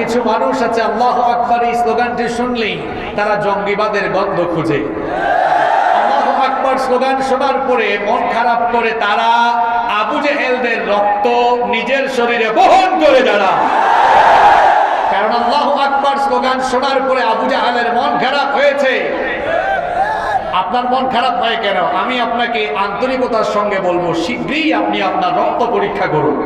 কিছু মানুষ আছে আল্লাহু আকবার এই স্লোগানটি শুনলেই তারা জঙ্গিবাদের গন্ধ খুঁজে। আল্লাহু আকবার স্লোগান শোনার পরে মন খারাপ করে তারা আবু জেহেলদের রক্ত নিজের শরীরে বহন করে দাঁড়ায়। কারণ আল্লাহু আকবার স্লোগান শোনার পরে আবু জাহেলের মন খারাপ হয়েছে। আপনার মন খারাপ হয় কেন? আমি আপনাকে আন্তরিকতার সঙ্গে বলবো, শীঘ্রই আপনি আপনার রক্ত পরীক্ষা করুন।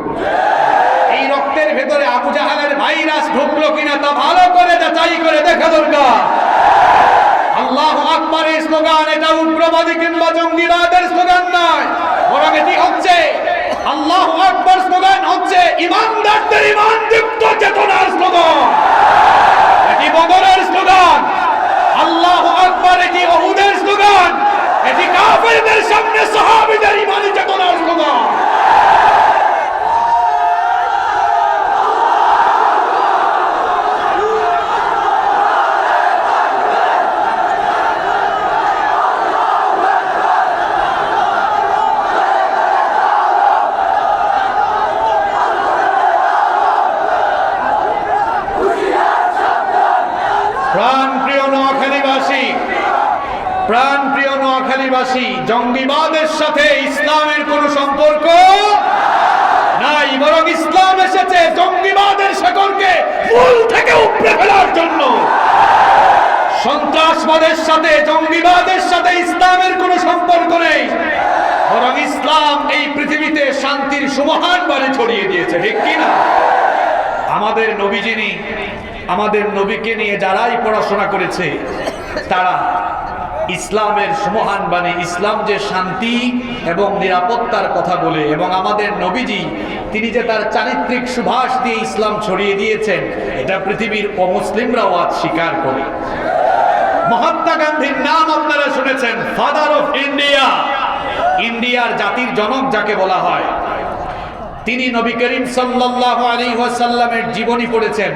এই রক্তের ভেতরে আবু জাহেলের ভাইরাস ঢুকলো কিনা তা ভালো করে যাচাই করে দেখা দরকার। আল্লাহু আকবারের স্লোগান এটা উগ্রবাদী কিংবা জঙ্গিবাদের স্লোগান নয়, বরং এটি হচ্ছে আল্লাহু আকবার স্লোগান হচ্ছে ইমানদারদের ইমানযুক্ত চেতনার স্লোগান। এটি বদরের স্লোগান। আল্লাহু আকবার এটি উহুদের স্লোগান। এটি কাফেরদের সামনে সাহাবীদের ঈমানি চেতনার স্লোগান। প্রাণপ্রিয় নোয়াখালীবাসী, জঙ্গিবাদের সাথে ইসলামের কোন সম্পর্ক নাই, বরং ইসলাম এসেছে জঙ্গিবাদের শেকড়কে মূল থেকে উপড়ে ফেলার জন্য। সন্ত্রাসবাদের সাথে জঙ্গিবাদের সাথে ইসলামের কোন সম্পর্ক নেই, বরং ইসলাম এই পৃথিবীতে শান্তির সুমহান বাণী ছড়িয়ে দিয়েছে, ঠিক কিনা? আমাদের নবী যিনি, আমাদের নবীকে নিয়ে যারাই পড়াশোনা করেছে তারা ইসলামের সুমহান বাণী, ইসলাম যে শান্তি এবং নিরাপত্তার কথা বলে, এবং আমাদের নবীজি তিনি যে তার চারিত্রিক সুভাষ দিয়ে ইসলাম ছড়িয়ে দিয়েছেন, এটা পৃথিবীর অমুসলিমরাও আজ স্বীকার করে। মহাত্মা গান্ধীর নাম আপনারা শুনেছেন, ফাদার অফ ইন্ডিয়া, ইন্ডিয়ার জাতির জনক যাকে বলা হয়। তিনি নবী করিম সাল্লাল্লাহু আলাইহি ওয়াসাল্লামের জীবনী পড়েছেন।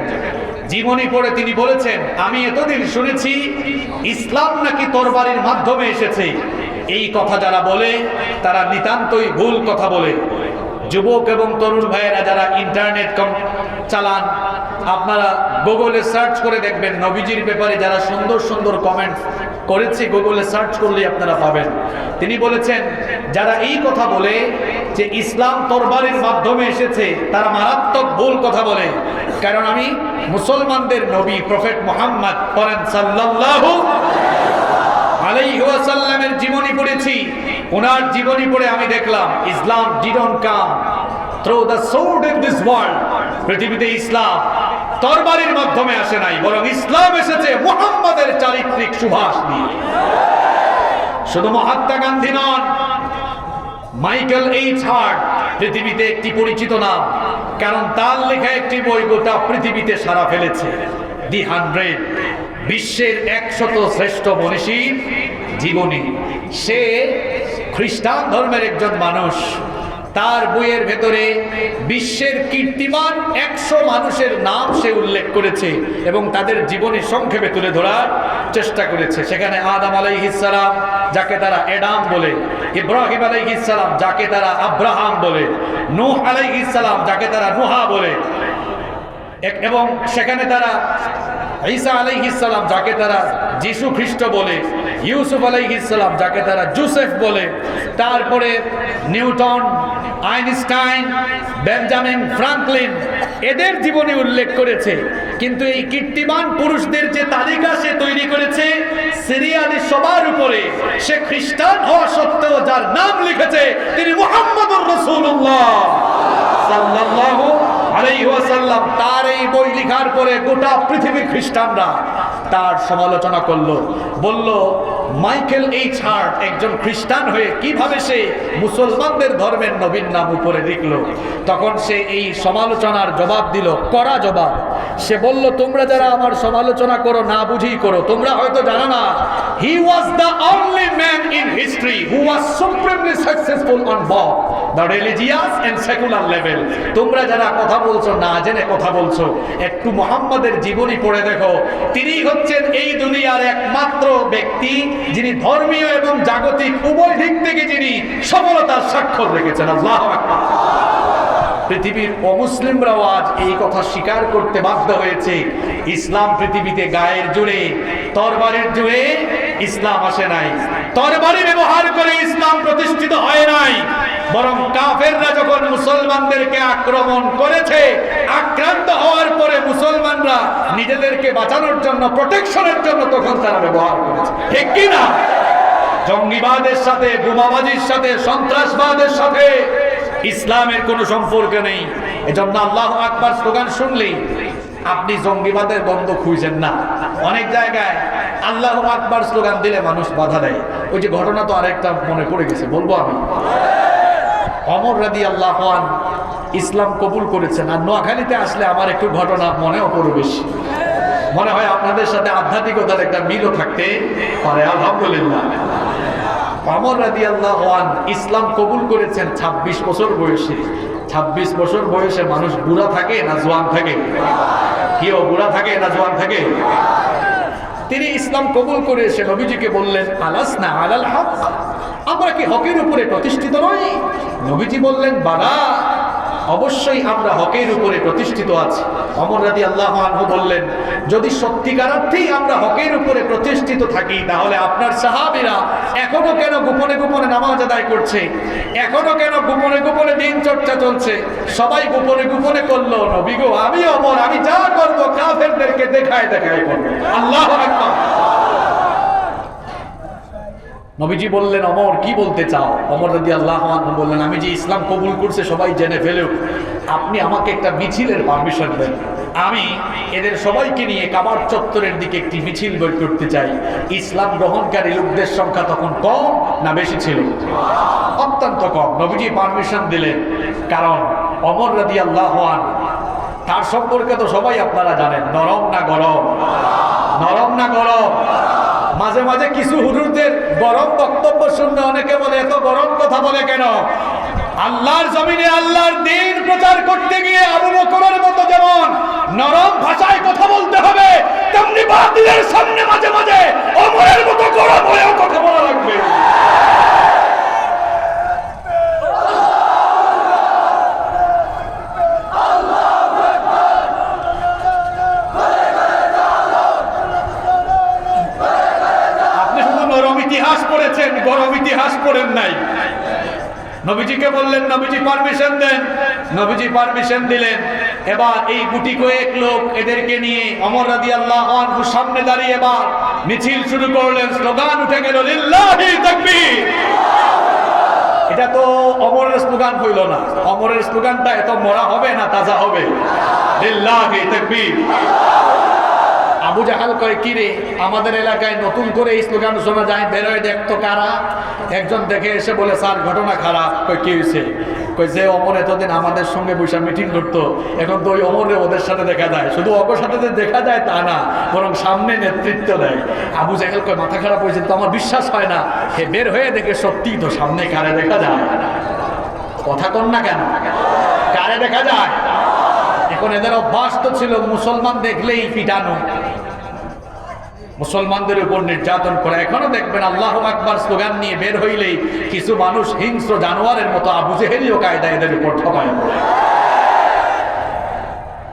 জীবনী পড়ে তিনি বলেছেন, আমি এতদিন শুনেছি ইসলাম নাকি তরবারির মাধ্যমে এসেছে। এই কথা যারা বলে তারা নিতান্তই ভুল কথা বলে। যুবক এবং তরুণ ভাইয়েরা যারা ইন্টারনেট চালান, আপনারা গুগলে সার্চ করে দেখবেন নবীজির ব্যাপারে যারা সুন্দর সুন্দর কমেন্ট করেছে, গুগলে সার্চ করলে আপনারা পাবেন। তিনি বলেছেন, যারা এই কথা বলে যে ইসলাম তরবারির মাধ্যমে এসেছে তারা মারাত্মক ভুল কথা বলে। কারণ আমি মুসলমানদের নবী প্রফেট মুহাম্মদ সাল্লাল্লাহু আলাইহি ওয়াসাল্লামের জীবনী পড়েছি। ওনার জীবনী পড়ে আমি দেখলাম Islam didn't come through the sword in this world. পৃথিবীতে ইসলাম তরবারির মাধ্যমে আসে নাই, বরং ইসলাম এসেছে মুহাম্মাদের চারিত্রিক সুভাষ দিয়ে। শুধু মহাত্মা গান্ধী নন, মাইকেল এইচ হার্ট পৃথিবীতে একটি পরিচিত নাম, কারণ তার লেখা একটি বই গোটা পৃথিবীতে সাড়া ফেলেছে, দি 100, বিশ্বের 100 শ্রেষ্ঠ মনীষীর জীবনী। সে খ্রিস্টান ধর্মের একজন মানুষ। তার বইয়ের ভেতরে বিশ্বের কীর্তিমান 100 মানুষের নাম সে উল্লেখ করেছে এবং তাদের জীবনী সংক্ষেপে তুলে ধরার চেষ্টা করেছে। সেখানে আদম আলাইহিস সালাম, যাকে তারা এডাম বলে, ইব্রাহিম আলাইহিস সালাম, যাকে তারা আব্রাহাম বলে, নূহ আলাইহিস সালাম, যাকে তারা নুহা বলে, এবং সেখানে তারা ঈসা আলাইহিস সালাম, যাকে তারা যিশু খ্রিস্ট বলে, ইউসুফ আলাইহিস সালাম, যাকে তারা জোসেফ বলে, তারপরে নিউটন, আইনস্টাইন, বেঞ্জামিন ফ্রাঙ্কলিন, এদের জীবনী উল্লেখ করেছে। কিন্তু এই কীর্তিমান পুরুষদের যে তালিকা সে তৈরি করেছে সিরিয়ালি সবার উপরে, সে খ্রিস্টান হওয়া সত্ত্বেও যার নাম লিখেছে তিনি মুহাম্মদুর রাসূলুল্লাহ সাল্লাল্লাহু আলাইহি ওয়াসাল্লাম। তার এই বই লেখার পরে গোটা পৃথিবীর খ্রিস্টানরা তার সমালোচনা করলো, বলল মাইকেল এইচ হার্ট একজন খ্রিস্টান হয়ে কিভাবে সে মুসলমানদের ধর্মের নবীর নাম উপরে লিখলো। তখন সে এই সমালোচনার জবাব দিল, কড়া জবাব। সে বলল, তোমরা যারা আমার সমালোচনা করো না বুঝেই করো, তোমরা হয়তো জানো না, he was the only man in history who was supremely successful on both the religious and secular level. তোমরা যারা কথা বলছো না জেনে কথা বলছো, একটু মুহাম্মাদের জীবনী পড়ে দেখো। তিনি হচ্ছেন এই দুনিয়ার একমাত্র ব্যক্তি যিনি ধর্মীয় এবং জাগতিক উভয় দিক থেকে যিনি সফলতার স্বাক্ষর রেখেছেন। আল্লাহু আকবার। পৃথিবীর অমুসলিমরাও আজ এই কথা স্বীকার করতে বাধ্য হয়েছে, ইসলাম পৃথিবীতে গায়ের জোরে, তরবারির জোরে ইসলাম আসে নাই, তরবারি ব্যবহার করে ইসলাম প্রতিষ্ঠিত হয় নাই, বরং কাফেররা যখন মুসলমানদেরকে আক্রমণ করেছে, আক্রান্ত হওয়ার পরে মুসলমানরা নিজেদেরকে বাঁচানোর জন্য, প্রোটেকশনের জন্য তখন তারা ব্যবহার করেছে। ঠিক কি না? জঙ্গিবাদের সাথে, বোমাবাজির সাথে, সন্ত্রাসবাদের সাথে ইসলামের কোনো সম্পর্ক নেই। এজন্য আল্লাহু আকবার স্লোগান শুনলেই আপনি জঙ্গিবাদের বন্ধ খুঁজেন না। অনেক জায়গায় আল্লাহু আকবার স্লোগান দিলে মানুষ বাধা দেয়। ওই যে ঘটনা তো আরেকটা মনে পড়ে গেছে, বলবো আমি। ওমর রাদিয়াল্লাহু আনহু ইসলাম কবুল করেছেন। আর নোয়াখালীতে আসলে আমার একটু ঘটনা মনেও পড়ে বেশি, মনে হয় আপনাদের সাথে আধ্যাত্মিকতার একটা মিলও থাকতে পারে। আলহামদুলিল্লাহ। ওমর রাদিয়াল্লাহু আনহু ইসলাম কবুল করেছেন 26 বছর বয়সে। 26 বছর বয়সে মানুষ বুড়া থাকে না জওয়ান থাকে? কেউ বুড়া থাকে না জওয়ান থাকে? তিনি ইসলাম কবুল করে এসে নবীজিকে বললেন, আলাসনা আলাল হক, আমরা কি হকের উপরে প্রতিষ্ঠিত নই? নবীজি বললেন, বালা, অবশ্যই আমরা হকের উপরে প্রতিষ্ঠিত আছি। ওমর রাদিয়াল্লাহু আনহু বললেন, যদি সত্যিকার অর্থেই আমরা হকের উপরে প্রতিষ্ঠিত থাকি, তাহলে আপনার সাহাবীরা এখনো কেন গোপনে গোপনে নামাজ আদায় করছে? এখনো কেন গোপনে গোপনে দিন চর্চা চলছে? সবাই গোপনে গোপনে করলো, নবী গো, আমি ওমর, আমি যা করব কাফেরদেরকে দেখায় দেখায় করব। আল্লাহু আকবার। নবীজি বললেন, ওমর কি বলতে চাও? ওমর রাদিয়াল্লাহু আনহু বললেন, আমি যে ইসলাম কবুল করছে সবাই জেনে ফেলেও আপনি আমাকে একটা মিছিলের পারমিশন দেন। আমি এদের সবাইকে নিয়ে কাবার চত্বরের দিকে একটি মিছিল বের করতে চাই। ইসলাম গ্রহণকারী লোকদের সংখ্যা তখন কম না বেশি ছিল? অত্যন্ত কম। নবীজি পারমিশন দিলেন, কারণ ওমর রাদিয়াল্লাহু আনহু, তার সম্পর্কে তো সবাই আপনারা জানেন, নরম না গরম? নরম না গরম? মাঝে মাঝে কিছু হুজুরদের গরম বক্তব্য শুনলে অনেকে বলে, এত গরম কথা বলে কেন? আল্লাহর জমিনে আল্লাহর দ্বীন প্রচার করতে গিয়ে আবু বকরের মতো যেমন নরম ভাষায় কথা বলতে হবে, তেমনি বাতিলের সামনে মাঝে মাঝে ওমরের মতো গরম হয়েও কথা বলা লাগবে। ইতিহাস পড়েছেন, গরম ইতিহাস পড়েন নাই। নবীজিকে বললেন, নবীজি পারমিশন দেন। নবীজি পারমিশন দিলেন। এবার এই গুটি কয়েক লোক, এদেরকে নিয়ে ওমর রাদিয়াল্লাহু আনহু সামনে দাঁড়িয়ে এবার মিছিল শুরু করলেন। স্লোগান উঠে গেল, লিল্লাহি তাকবীর। এটা তো ওমরের স্লোগান হইল না। ওমরের স্লোগানটা এত মরা হবে না তাজা হবে? লিল্লাহি তাকবীর। আবু জাহাল কয়, কি রে, আমাদের এলাকায় নতুন করে এই স্লোগান শোনা যায়, বেরোয় দেখতো কারা? একজন দেখে এসে বলে, স্যার ঘটনা খারাপ। কই কি হয়েছে? কই যে ওমর এতদিন আমাদের সঙ্গে বসে মিটিং করতো, এখন তো ওই ওমরে ওদের সাথে দেখা যায়। শুধু অপর সাথে যে দেখা যায় তা না, বরং সামনে নেতৃত্ব দেয়। আবু জাহাল কয়, মাথা খারাপ হয়েছে তো, আমার বিশ্বাস হয় না। হে বের হয়ে দেখে সত্যিই তো সামনে কারে দেখা যায়। কথা কন না কেন? কারে দেখা যায়? এখন এদের অভ্যাস তো ছিল মুসলমান দেখলেই পিটানো, মুসলমানদের উপর নির্যাতন করা। এখনো দেখবেন আল্লাহু আকবার স্লোগান নিয়ে বের হইলেই কিছু মানুষ হিংস্র জানোয়ারের মতো আবু জেহেলীয় কায়দায় এদের উপর ঠকায় পড়ে।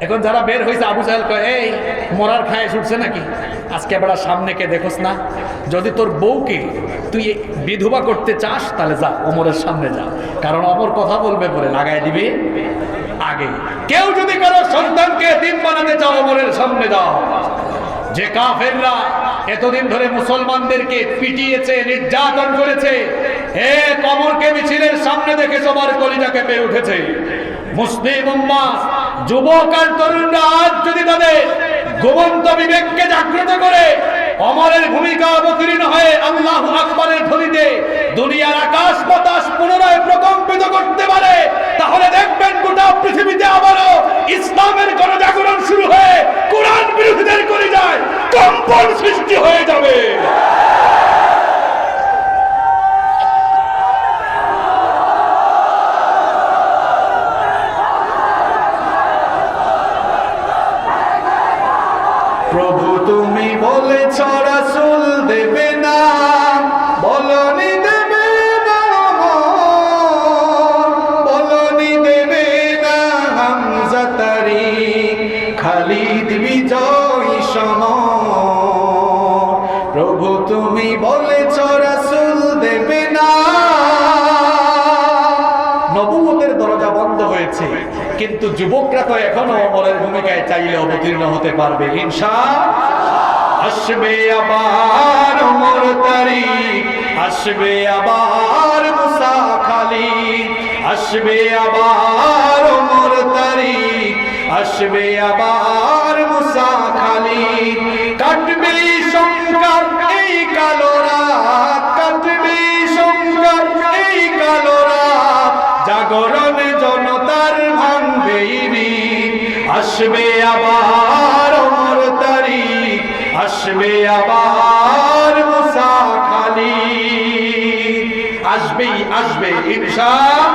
এখন যারা বের হয়েছে, আবু জাহেল কয়, এই মরার খায় ছুটছে নাকি? আজকে এবার সামনে কে দেখোস না? যদি তোর বউকে তুই বিধবা করতে চাস তাহলে যা, ওমরের সামনে যা, কারণ ওমর কথা বলবে পরে লাগাই দিবে আগে। কেউ যদি কারো সন্তানকে এতিম বানাতে চাও, ওমরের সামনে যাও। যে কাফেররা এতদিন ধরে মুসলমানদেরকে পিটিয়েছে, নির্যাতন করেছে, ওমরকে মিছিলের সামনে দেখে সবার কলিজা কেঁপে উঠেছে। মুসলিম উম্মাহ, যুবক আর তরুণরা আজ যদি তাদের ঘুমন্ত বিবেককে জাগ্রত করে ওমরের ভূমিকা অবতীর্ণ হয়ে আল্লাহু আকবারের ধ্বনিতে দুনিয়ার আকাশ বাতাস পুনরায় প্রকম্পিত করতে পারে, তাহলে দেখবেন গোটা পৃথিবীতে আবারও ইসলামের গণজাগরণ শুরু হয়ে কোরআন বিরোধীদের কলিজায় কম্পন সৃষ্টি হয়ে যাবে। প্রভু তুমি বলেছ রাসূল দেবে না, বলনি দেবে না, বলনি দেবে না, বিজয়ী সমর। প্রভু তুমি বলেছ রাসূল দেবে না। নবুয়তের দরজা বন্ধ হয়েছে, কিন্তু যুবকরা তো এখনো ওমরের ভূমিকায় চাইলে অবতীর্ণ হতে পারবে ইনশাআল্লাহ। আসবে আবার ওমর তারিখ, আসবে আবার মুসা খালিদ, আসবে আবার ওমর তারিখ, আসবে আবার মুসা খালিদ। কাটবে সংকার এই কালো রাত, কাটবে সংকার এই কালো রাত, জাগরণ জনতার ভাঙবে ঈদ। আসবে আবার ওমর তারিখ, আসবে আবার মুসা খালিদ। আসবেই আসবে ইনশাআল্লাহ।